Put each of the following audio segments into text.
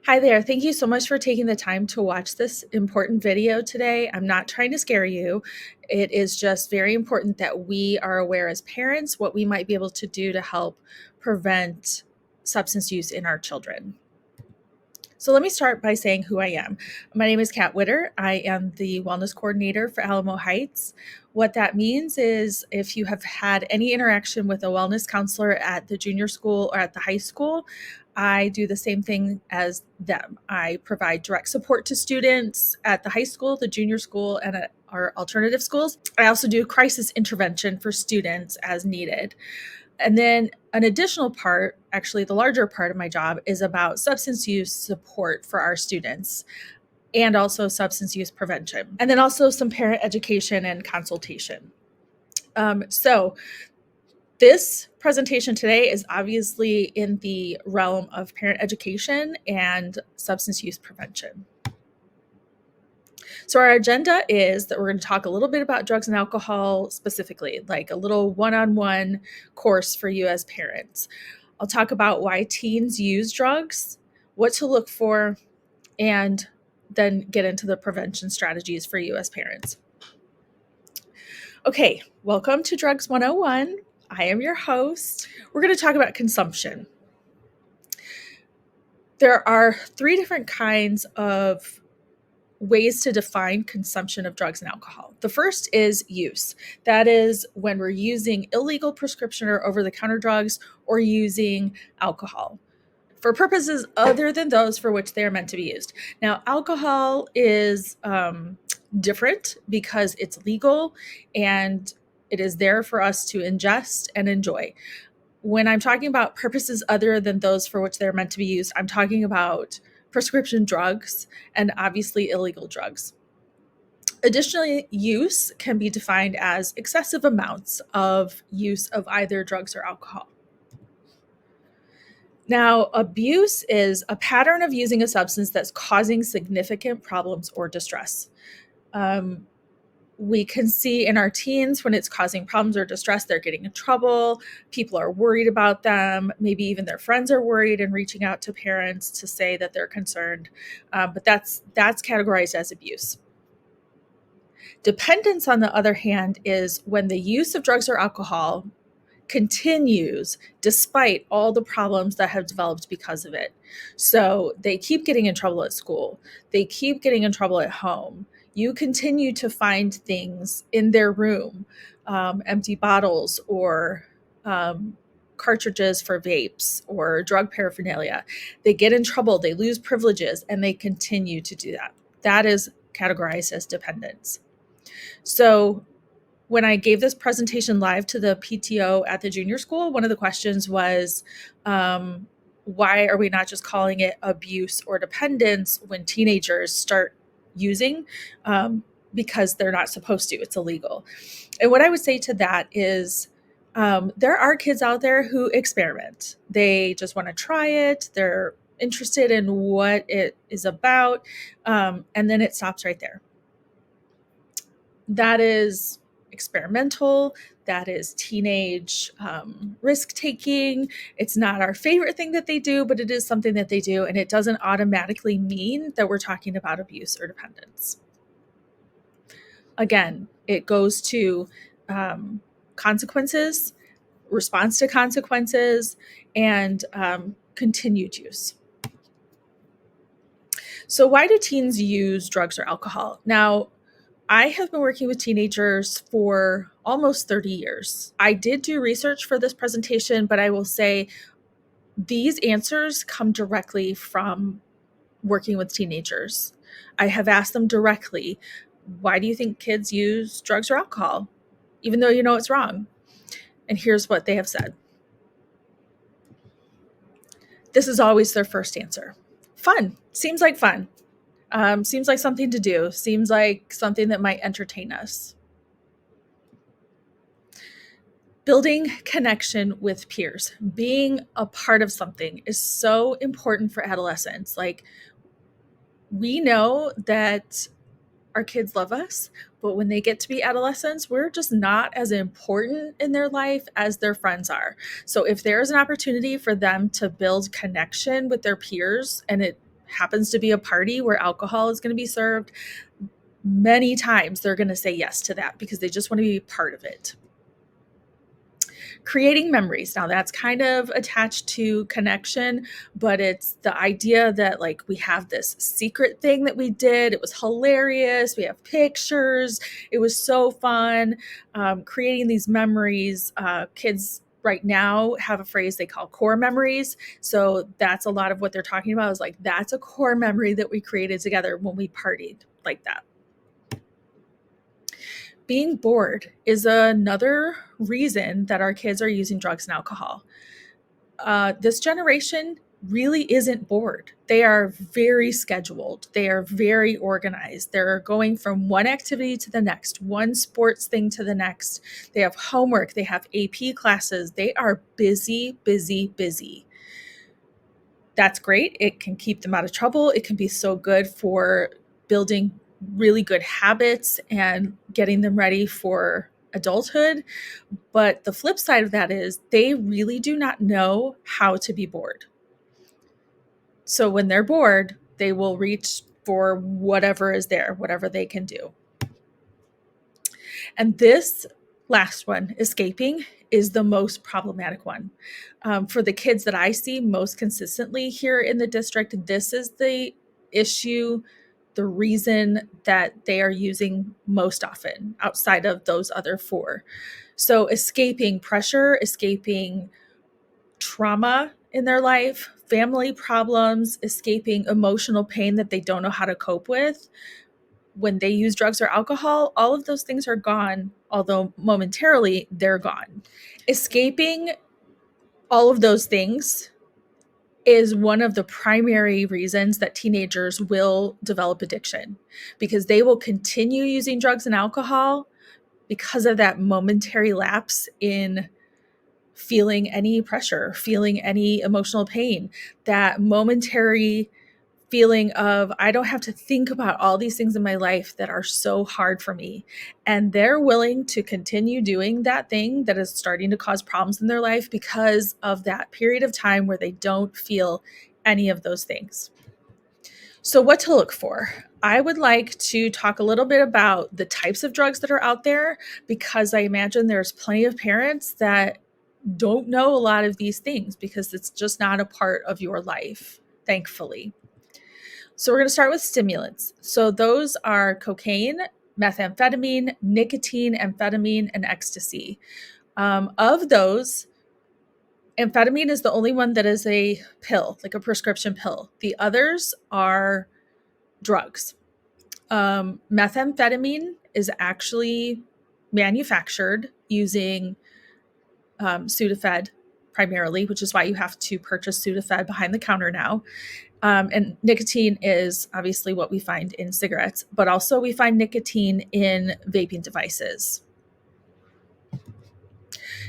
Hi there. Thank you so much for taking the time to watch this important video today. I'm not trying to scare you. It is just very important that we are aware as parents what we might be able to do to help prevent substance use in our children. So let me start by saying who I am. My name is Kat Widder. I am the Wellness Coordinator for Alamo Heights. What that means is if you have had any interaction with a wellness counselor at the junior school or at the high school, I do the same thing as them. I provide direct support to students at the high school, the junior school, and at our alternative schools. I also do crisis intervention for students as needed. And then an additional part, actually the larger part of my job, is about substance use support for our students and also substance use prevention. And then also some parent education and consultation. So this presentation today is obviously in the realm of parent education and substance use prevention. So our agenda is that we're going to talk a little bit about drugs and alcohol specifically, like a little one-on-one course for you as parents. I'll talk about why teens use drugs, what to look for, and then get into the prevention strategies for you as parents. Okay, welcome to Drugs 101. I am your host. We're going to talk about consumption. There are 3 different kinds of ways to define consumption of drugs and alcohol. The first is use. That is when we're using illegal prescription or over-the-counter drugs or using alcohol for purposes other than those for which they are meant to be used. Now, alcohol is different because it's legal and it is there for us to ingest and enjoy. When I'm talking about purposes other than those for which they're meant to be used, I'm talking about prescription drugs and obviously illegal drugs. Additionally, use can be defined as excessive amounts of use of either drugs or alcohol. Now, abuse is a pattern of using a substance that's causing significant problems or distress. We can see in our teens when it's causing problems or distress, they're getting in trouble. People are worried about them. Maybe even their friends are worried and reaching out to parents to say that they're concerned. But that's categorized as abuse. Dependence, on the other hand, is when the use of drugs or alcohol continues despite all the problems that have developed because of it. So they keep getting in trouble at school. They keep getting in trouble at home. You continue to find things in their room, empty bottles or cartridges for vapes or drug paraphernalia. They get in trouble, they lose privileges, and they continue to do that. That is categorized as dependence. So when I gave this presentation live to the PTO at the junior school, one of the questions was, why are we not just calling it abuse or dependence when teenagers start using? Because they're not supposed to, it's illegal. And what I would say to that is, there are kids out there who experiment. They just want to try it. They're interested in what it is about. And then it stops right there. That is experimental. That is teenage risk-taking. It's not our favorite thing that they do, but it is something that they do, and it doesn't automatically mean that we're talking about abuse or dependence. Again, it goes to consequences, response to consequences, and continued use. So why do teens use drugs or alcohol? Now, I have been working with teenagers for almost 30 years. I did do research for this presentation, but I will say these answers come directly from working with teenagers. I have asked them directly, why do you think kids use drugs or alcohol, even though you know it's wrong? And here's what they have said. This is always their first answer. Fun. Seems like fun. Seems like something to do. Seems like something that might entertain us. Building connection with peers, being a part of something is so important for adolescents. Like, we know that our kids love us, but when they get to be adolescents, we're just not as important in their life as their friends are. So if there's an opportunity for them to build connection with their peers and it happens to be a party where alcohol is going to be served, many times they're going to say yes to that because they just want to be part of it. Creating memories. Now that's kind of attached to connection, but it's the idea that like we have this secret thing that we did. It was hilarious. We have pictures. It was so fun. Creating these memories. Kids right now have a phrase they call core memories. So that's a lot of what they're talking about is like, that's a core memory that we created together when we partied like that. Being bored is another reason that our kids are using drugs and alcohol. This generation really isn't bored. They are very scheduled. They are very organized. They're going from one activity to the next, one sports thing to the next. They have homework. They have AP classes. They are busy, busy, busy. That's great. It can keep them out of trouble. It can be so good for building really good habits and getting them ready for adulthood. But the flip side of that is they really do not know how to be bored. So when they're bored, they will reach for whatever is there, whatever they can do. And this last one, escaping, is the most problematic one. For the kids that I see most consistently here in the district, this is the issue, the reason that they are using most often outside of those other four. So escaping pressure, escaping trauma in their life, family problems, escaping emotional pain that they don't know how to cope with. When they use drugs or alcohol, all of those things are gone, although momentarily they're gone. Escaping all of those things is one of the primary reasons that teenagers will develop addiction, because they will continue using drugs and alcohol because of that momentary lapse in feeling any pressure, feeling any emotional pain, that momentary feeling of, I don't have to think about all these things in my life that are so hard for me. And they're willing to continue doing that thing that is starting to cause problems in their life because of that period of time where they don't feel any of those things. So what to look for? I would like to talk a little bit about the types of drugs that are out there, because I imagine there's plenty of parents that don't know a lot of these things because it's just not a part of your life, thankfully. So we're going to start with stimulants. So those are cocaine, methamphetamine, nicotine, amphetamine, and ecstasy. Of those, amphetamine is the only one that is a pill, like a prescription pill. The others are drugs. Methamphetamine is actually manufactured using Sudafed primarily, which is why you have to purchase Sudafed behind the counter now. And nicotine is obviously what we find in cigarettes, but also we find nicotine in vaping devices.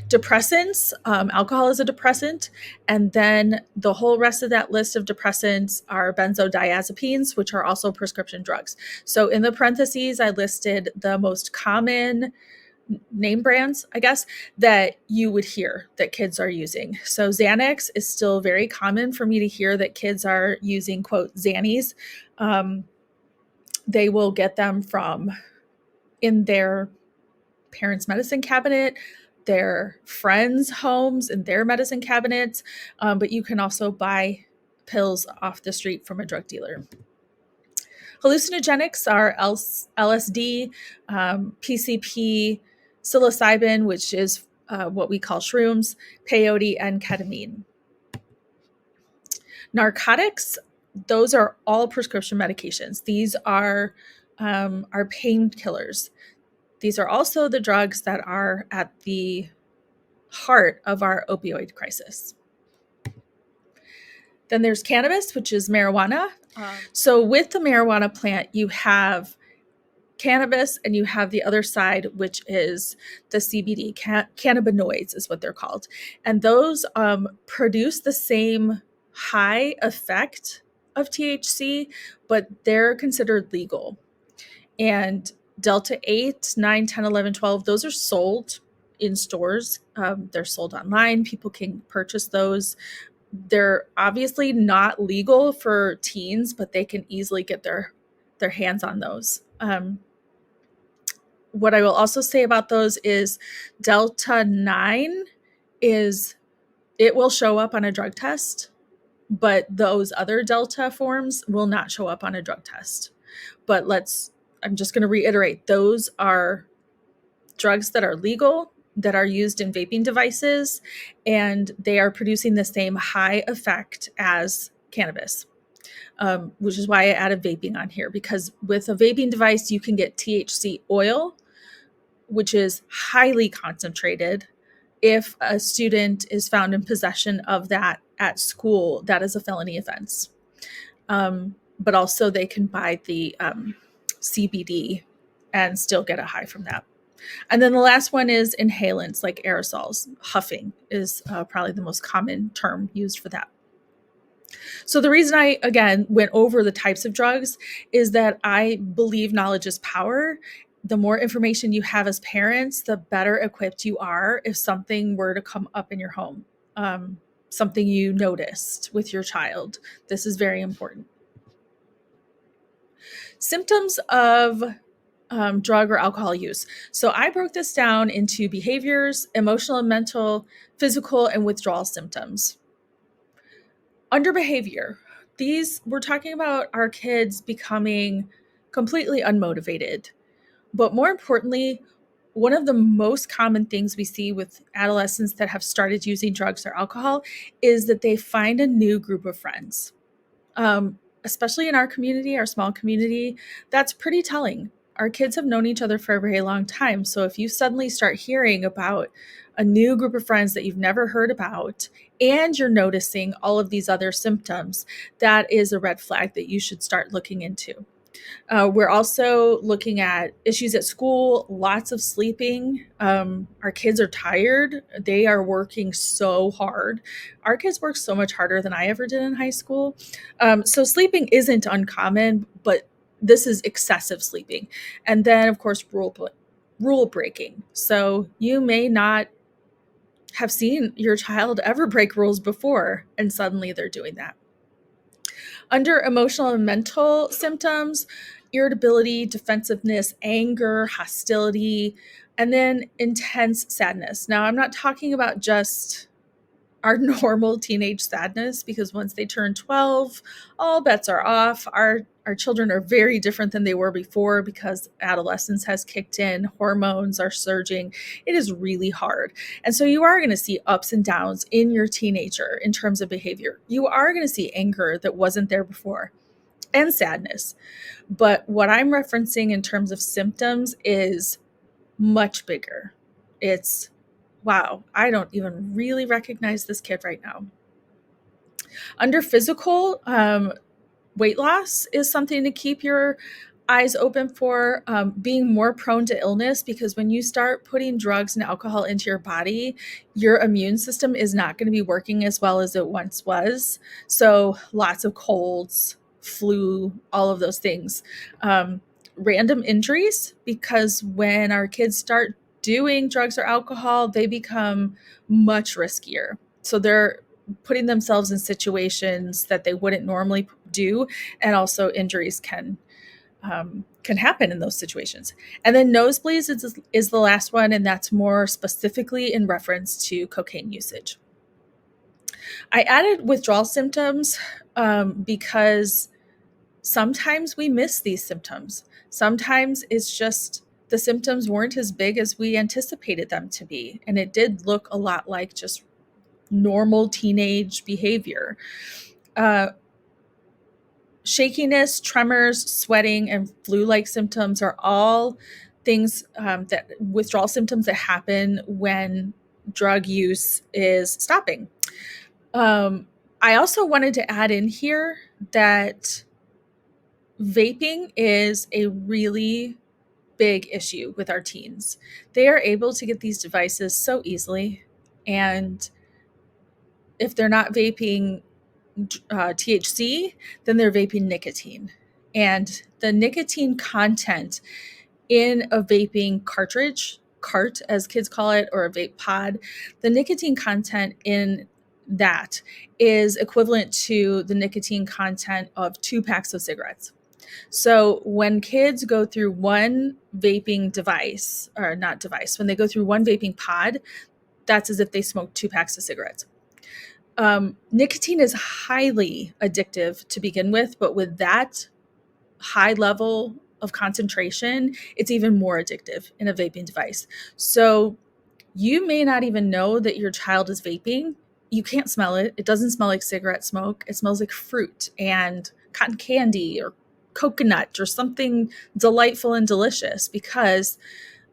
Depressants, alcohol is a depressant, and then the whole rest of that list of depressants are benzodiazepines, which are also prescription drugs. So in the parentheses, I listed the most common name brands, I guess, that you would hear that kids are using. So Xanax is still very common for me to hear that kids are using, quote, Xannies. They will get them from in their parents' medicine cabinet, their friends' homes and their medicine cabinets, but you can also buy pills off the street from a drug dealer. Hallucinogenics are LSD, PCP, psilocybin, which is what we call shrooms, peyote, and ketamine. Narcotics, those are all prescription medications. These are painkillers. These are also the drugs that are at the heart of our opioid crisis. Then there's cannabis, which is marijuana. So with the marijuana plant, you have cannabis and you have the other side, which is the CBD, cannabinoids is what they're called. And those produce the same high effect of THC, but they're considered legal. And Delta 8, 9, 10, 11, 12, those are sold in stores. They're sold online. People can purchase those. They're obviously not legal for teens, but they can easily get their hands on those. What I will also say about those is Delta 9 is, it will show up on a drug test, but those other Delta forms will not show up on a drug test. But I'm just going to reiterate, those are drugs that are legal, that are used in vaping devices, and they are producing the same high effect as cannabis. Which is why I added vaping on here, because with a vaping device, you can get THC oil, which is highly concentrated. If a student is found in possession of that at school, that is a felony offense. But also they can buy the CBD and still get a high from that. And then the last one is inhalants, like aerosols. Huffing is probably the most common term used for that. So the reason I, again, went over the types of drugs is that I believe knowledge is power. The more information you have as parents, the better equipped you are if something were to come up in your home, something you noticed with your child. This is very important. Symptoms of drug or alcohol use. So I broke this down into behaviors, emotional and mental, physical, and withdrawal symptoms. Under behavior, we're talking about our kids becoming completely unmotivated. But more importantly, one of the most common things we see with adolescents that have started using drugs or alcohol is that they find a new group of friends. Especially in our community, our small community, that's pretty telling. Our kids have known each other for a very long time. So if you suddenly start hearing about a new group of friends that you've never heard about, and you're noticing all of these other symptoms, that is a red flag that you should start looking into. We're also looking at issues at school, lots of sleeping. Our kids are tired. They are working so hard. Our kids work so much harder than I ever did in high school. So sleeping isn't uncommon, but this is excessive sleeping. And then, of course, rule breaking. So you may not have seen your child ever break rules before, and suddenly they're doing that. Under emotional and mental symptoms, irritability, defensiveness, anger, hostility, and then intense sadness. Now, I'm not talking about just our normal teenage sadness, because once they turn 12, all bets are off. Our children are very different than they were before, because adolescence has kicked in, hormones are surging. It is really hard. And so you are going to see ups and downs in your teenager in terms of behavior. You are going to see anger that wasn't there before, and sadness. But what I'm referencing in terms of symptoms is much bigger. It's, wow, I don't even really recognize this kid right now. Under physical, weight loss is something to keep your eyes open for. Being more prone to illness, because when you start putting drugs and alcohol into your body, your immune system is not going to be working as well as it once was. So lots of colds, flu, all of those things. Random injuries, because when our kids start doing drugs or alcohol, they become much riskier. So they're putting themselves in situations that they wouldn't normally do, and also injuries can happen in those situations. And then nosebleeds is the last one, and that's more specifically in reference to cocaine usage. I added withdrawal symptoms because sometimes we miss these symptoms. Sometimes it's just the symptoms weren't as big as we anticipated them to be, and it did look a lot like just normal teenage behavior. Shakiness, tremors, sweating, and flu-like symptoms are all things that withdrawal symptoms that happen when drug use is stopping. I also wanted to add in here that vaping is a really big issue with our teens. They are able to get these devices so easily, and if they're not vaping THC, then they're vaping nicotine. And the nicotine content in a vaping cartridge, cart as kids call it, or a vape pod, the nicotine content in that is equivalent to the nicotine content of 2 packs of cigarettes. So when kids go through one vaping device, or not device, when they go through one vaping pod, that's as if they smoke 2 packs of cigarettes. Nicotine is highly addictive to begin with, but with that high level of concentration, it's even more addictive in a vaping device. So you may not even know that your child is vaping. You can't smell it. It doesn't smell like cigarette smoke. It smells like fruit and cotton candy or coconut or something delightful and delicious, because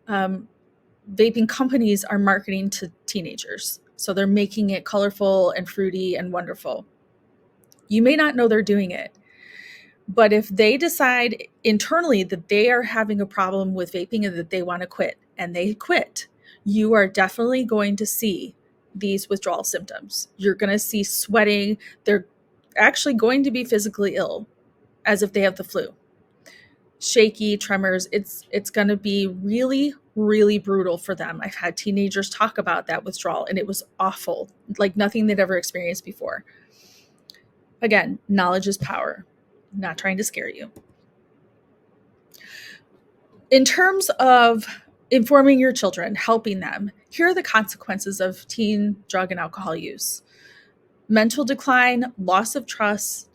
vaping companies are marketing to teenagers. So they're making it colorful and fruity and wonderful. You may not know they're doing it, but if they decide internally that they are having a problem with vaping and that they want to quit, and they quit, you are definitely going to see these withdrawal symptoms. You're going to see sweating. They're actually going to be physically ill, as if they have the flu. Shaky, tremors. It's going to be really, really brutal for them. I've had teenagers talk about that withdrawal, and it was awful, like nothing they'd ever experienced before. Again, knowledge is power. I'm not trying to scare you. In terms of informing your children, helping them, here are the consequences of teen drug and alcohol use: mental decline, loss of trust,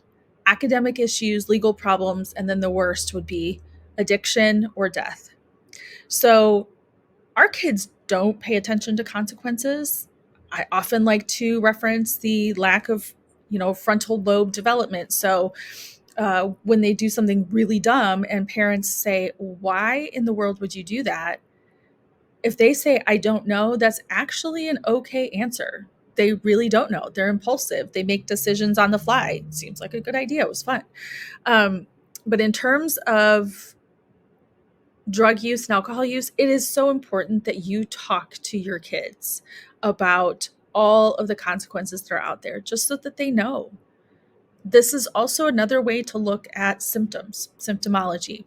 academic issues, legal problems, and then the worst would be addiction or death. So our kids don't pay attention to consequences. I often like to reference the lack of, frontal lobe development. So when they do something really dumb and parents say, "Why in the world would you do that?" If they say, "I don't know," that's actually an okay answer. They really don't know. They're impulsive. They make decisions on the fly. Seems like a good idea. It was fun. But in terms of drug use and alcohol use, it is so important that you talk to your kids about all of the consequences that are out there, just so that they know. This is also another way to look at symptomology.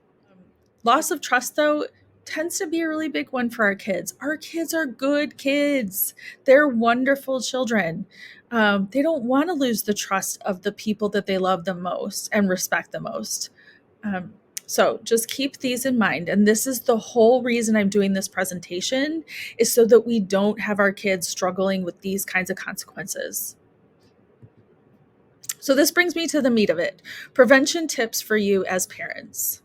Loss of trust, though, tends to be a really big one for our kids. Our kids are good kids. They're wonderful children. They don't want to lose the trust of the people that they love the most and respect the most. So just keep these in mind. And this is the whole reason I'm doing this presentation, is so that we don't have our kids struggling with these kinds of consequences. So this brings me to the meat of it: prevention tips for you as parents.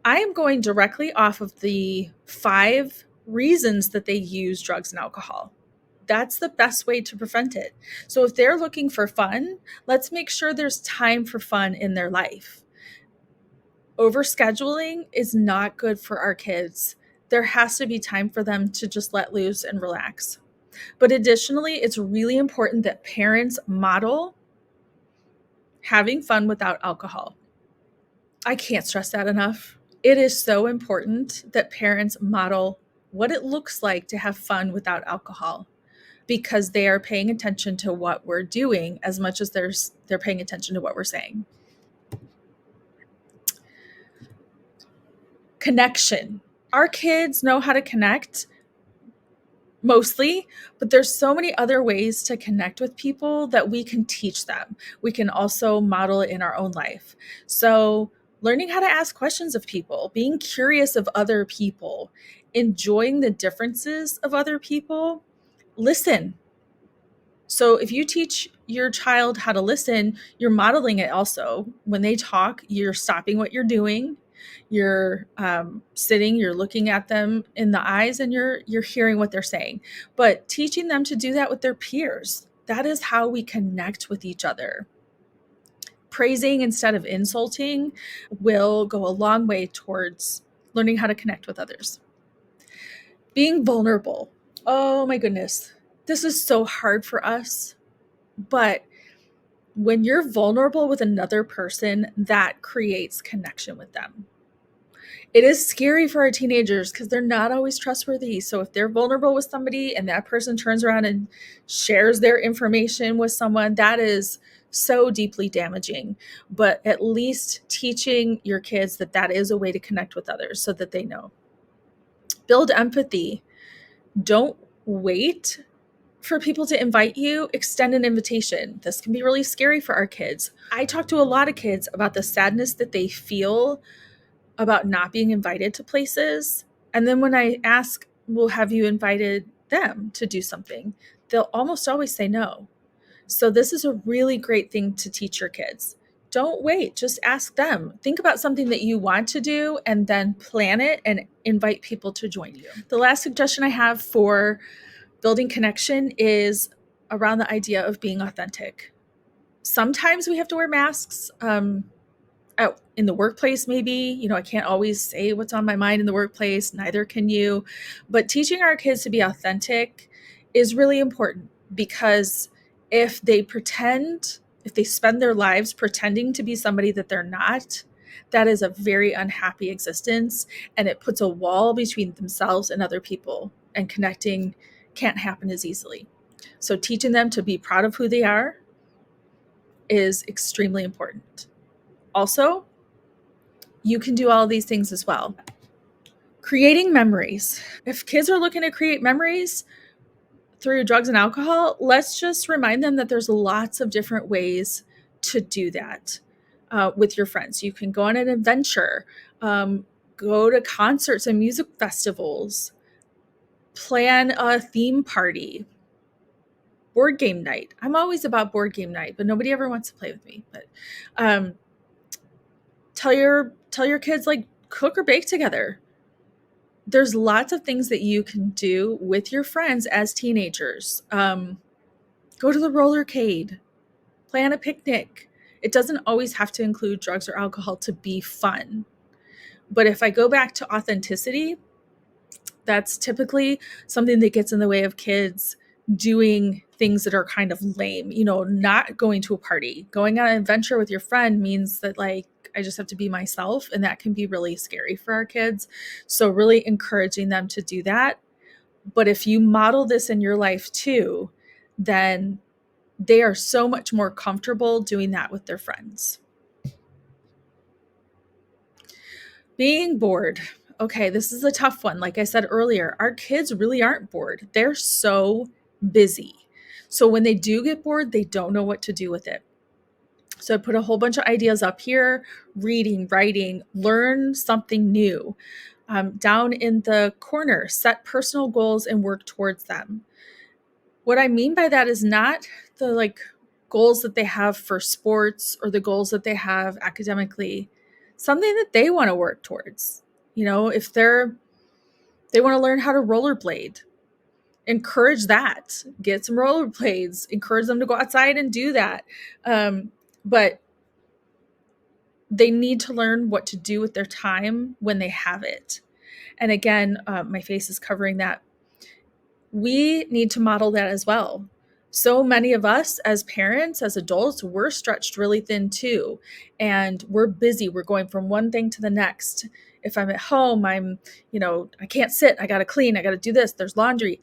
I am going directly off of the 5 reasons that they use drugs and alcohol. That's the best way to prevent it. So if they're looking for fun, let's make sure there's time for fun in their life. Overscheduling is not good for our kids. There has to be time for them to just let loose and relax. But additionally, it's really important that parents model having fun without alcohol. I can't stress that enough. It is so important that parents model what it looks like to have fun without alcohol, because they are paying attention to what we're doing as much as they're paying attention to what we're saying. Connection. Our kids know how to connect mostly, but there's so many other ways to connect with people that we can teach them. We can also model it in our own life. So learning how to ask questions of people, being curious of other people, enjoying the differences of other people, listen. So if you teach your child how to listen, you're modeling it also. When they talk, you're stopping what you're doing. You're sitting, you're looking at them in the eyes, and you're hearing what they're saying. But teaching them to do that with their peers, that is how we connect with each other. Praising instead of insulting will go a long way towards learning how to connect with others. Being vulnerable. Oh my goodness. This is so hard for us. But when you're vulnerable with another person, that creates connection with them. It is scary for our teenagers because they're not always trustworthy. So if they're vulnerable with somebody and that person turns around and shares their information with someone, that is so deeply damaging. But at least teaching your kids that that is a way to connect with others so that they know. Build empathy. Don't wait for people to invite you, extend an invitation. This can be really scary for our kids. I talk to a lot of kids about the sadness that they feel about not being invited to places. And then when I ask, well, have you invited them to do something? They'll almost always say no. So this is a really great thing to teach your kids. Don't wait, just ask them. Think about something that you want to do and then plan it and invite people to join you. The last suggestion I have for building connection is around the idea of being authentic. Sometimes we have to wear masks. Out in the workplace, maybe, I can't always say what's on my mind in the workplace, neither can you. But teaching our kids to be authentic is really important, because if they spend their lives pretending to be somebody that they're not, that is a very unhappy existence, and it puts a wall between themselves and other people, and connecting can't happen as easily. So teaching them to be proud of who they are is extremely important. Also, you can do all of these things as well. Creating memories. If kids are looking to create memories through drugs and alcohol, let's just remind them that there's lots of different ways to do that with your friends. You can go on an adventure, go to concerts and music festivals, plan a theme party, board game night. I'm always about board game night, but nobody ever wants to play with me. But tell your kids, like, cook or bake together. There's lots of things that you can do with your friends as teenagers. Go to the rollercade, plan a picnic. It doesn't always have to include drugs or alcohol to be fun. But if I go back to authenticity, that's typically something that gets in the way of kids doing things that are kind of lame. Not going to a party. Going on an adventure with your friend means that, like, I just have to be myself, and that can be really scary for our kids. So really encouraging them to do that. But if you model this in your life too, then they are so much more comfortable doing that with their friends. Being bored. Okay, this is a tough one. Like I said earlier, our kids really aren't bored. They're so busy. So when they do get bored, they don't know what to do with it. So I put a whole bunch of ideas up here: reading, writing, learn something new. Down in the corner, set personal goals and work towards them. What I mean by that is not the goals that they have for sports or the goals that they have academically, something that they want to work towards. If they want to learn how to rollerblade, encourage that. Get some rollerblades, encourage them to go outside and do that. But they need to learn what to do with their time when they have it. And again, my face is covering that. We need to model that as well. So many of us as parents, as adults, we're stretched really thin too. And we're busy. We're going from one thing to the next. If I'm at home, I can't sit. I got to clean. I got to do this. There's laundry.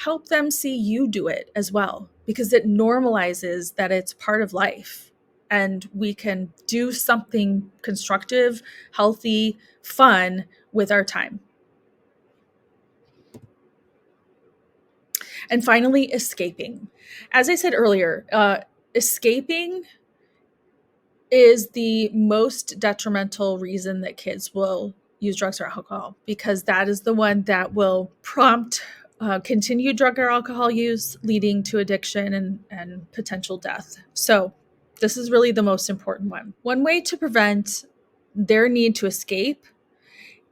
Help them see you do it as well, because it normalizes that it's part of life. And we can do something constructive, healthy, fun with our time. And finally, escaping. As I said earlier, escaping is the most detrimental reason that kids will use drugs or alcohol, because that is the one that will prompt continued drug or alcohol use, leading to addiction and potential death. So this is really the most important one. One way to prevent their need to escape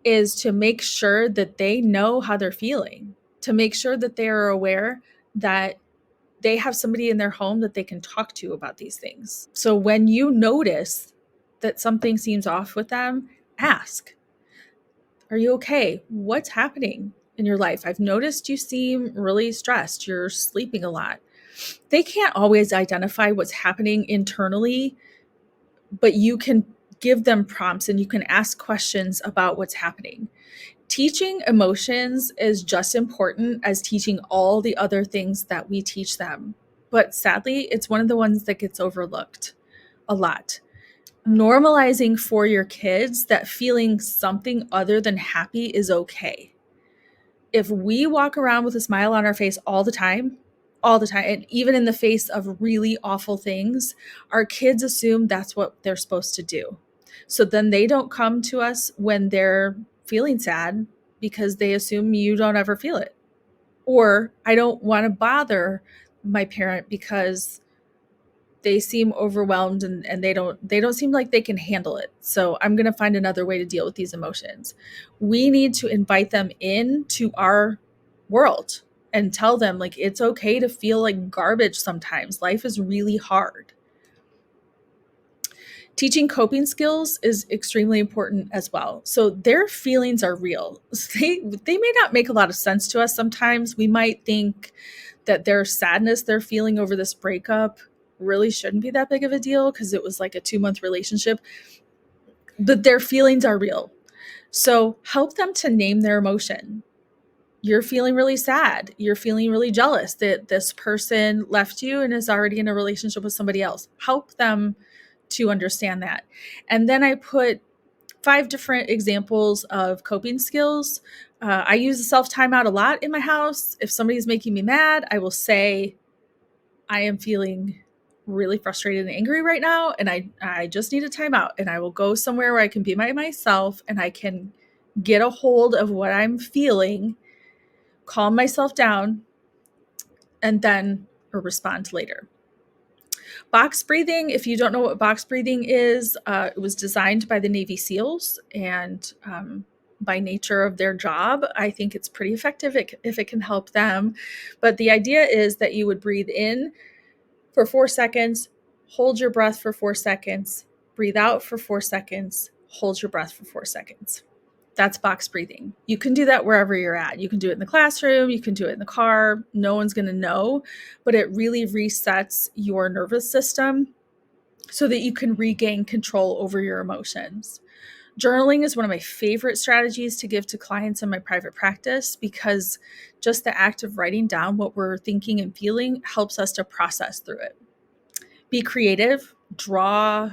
is to make sure that they know how they're feeling, to make sure that they are aware that they have somebody in their home that they can talk to about these things. So when you notice that something seems off with them, ask, are you okay? What's happening in your life? I've noticed you seem really stressed. You're sleeping a lot. They can't always identify what's happening internally, but you can give them prompts and you can ask questions about what's happening. Teaching emotions is just important as teaching all the other things that we teach them. But sadly, it's one of the ones that gets overlooked a lot. Normalizing for your kids that feeling something other than happy is okay. If we walk around with a smile on our face all the time, and even in the face of really awful things, our kids assume that's what they're supposed to do. So then they don't come to us when they're feeling sad because they assume you don't ever feel it. Or I don't want to bother my parent because they seem overwhelmed and they don't seem like they can handle it. So I'm going to find another way to deal with these emotions. We need to invite them into our world and tell them like it's okay to feel like garbage sometimes. Life is really hard. Teaching coping skills is extremely important as well. So their feelings are real. They may not make a lot of sense to us sometimes. We might think that their sadness they're feeling over this breakup really shouldn't be that big of a deal because it was like a 2-month relationship, but their feelings are real. So help them to name their emotion. You're feeling really sad. You're feeling really jealous that this person left you and is already in a relationship with somebody else. Help them to understand that. And then I put 5 different examples of coping skills. I use the self timeout a lot in my house. If somebody's making me mad, I will say, I am feeling really frustrated and angry right now, and I just need a timeout. And I will go somewhere where I can be myself and I can get a hold of what I'm feeling, calm myself down, and then respond later. Box breathing, if you don't know what box breathing is, it was designed by the Navy SEALs, and by nature of their job, I think it's pretty effective if it can help them. But the idea is that you would breathe in for 4 seconds, hold your breath for 4 seconds, breathe out for 4 seconds, hold your breath for 4 seconds. That's box breathing. You can do that wherever you're at. You can do it in the classroom, you can do it in the car. No one's going to know, but it really resets your nervous system so that you can regain control over your emotions. Journaling is one of my favorite strategies to give to clients in my private practice because just the act of writing down what we're thinking and feeling helps us to process through it. Be creative, draw,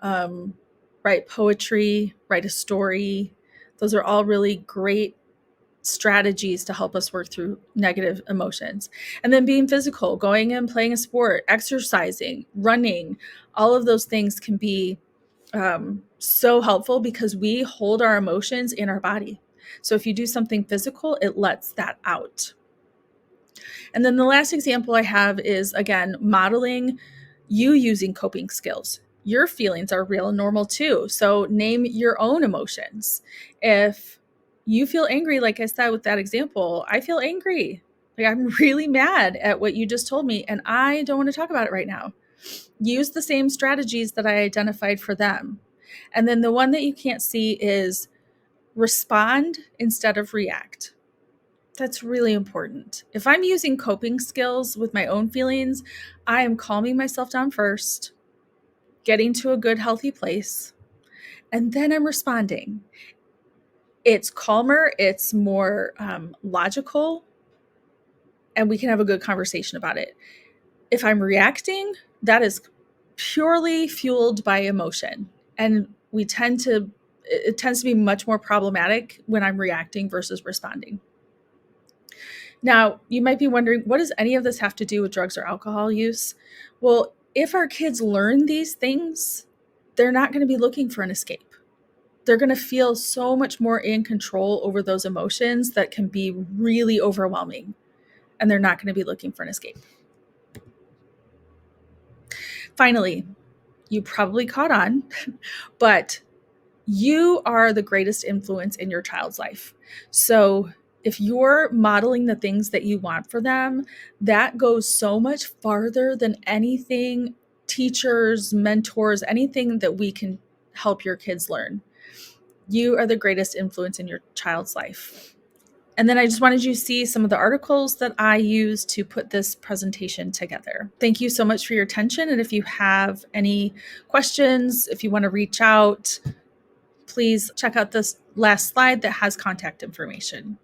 write poetry, write a story. Those are all really great strategies to help us work through negative emotions. And then being physical, going and playing a sport, exercising, running, all of those things can be so helpful because we hold our emotions in our body. So if you do something physical, it lets that out. And then the last example I have is, again, modeling you using coping skills. Your feelings are real and normal too. So name your own emotions. If you feel angry, like I said with that example, I feel angry. Like I'm really mad at what you just told me, and I don't want to talk about it right now. Use the same strategies that I identified for them. And then the one that you can't see is respond instead of react. That's really important. If I'm using coping skills with my own feelings, I am calming myself down first, getting to a good, healthy place, and then I'm responding. It's calmer, it's more logical, and we can have a good conversation about it. If I'm reacting, that is purely fueled by emotion. And it tends to be much more problematic when I'm reacting versus responding. Now, you might be wondering, what does any of this have to do with drugs or alcohol use? Well, if our kids learn these things, they're not going to be looking for an escape. They're going to feel so much more in control over those emotions that can be really overwhelming, and they're not going to be looking for an escape. Finally, you probably caught on, but you are the greatest influence in your child's life. So if you're modeling the things that you want for them, that goes so much farther than anything teachers, mentors, anything that we can help your kids learn. You are the greatest influence in your child's life. And then I just wanted you to see some of the articles that I use to put this presentation together. Thank you so much for your attention. And if you have any questions, if you want to reach out, please check out this last slide that has contact information.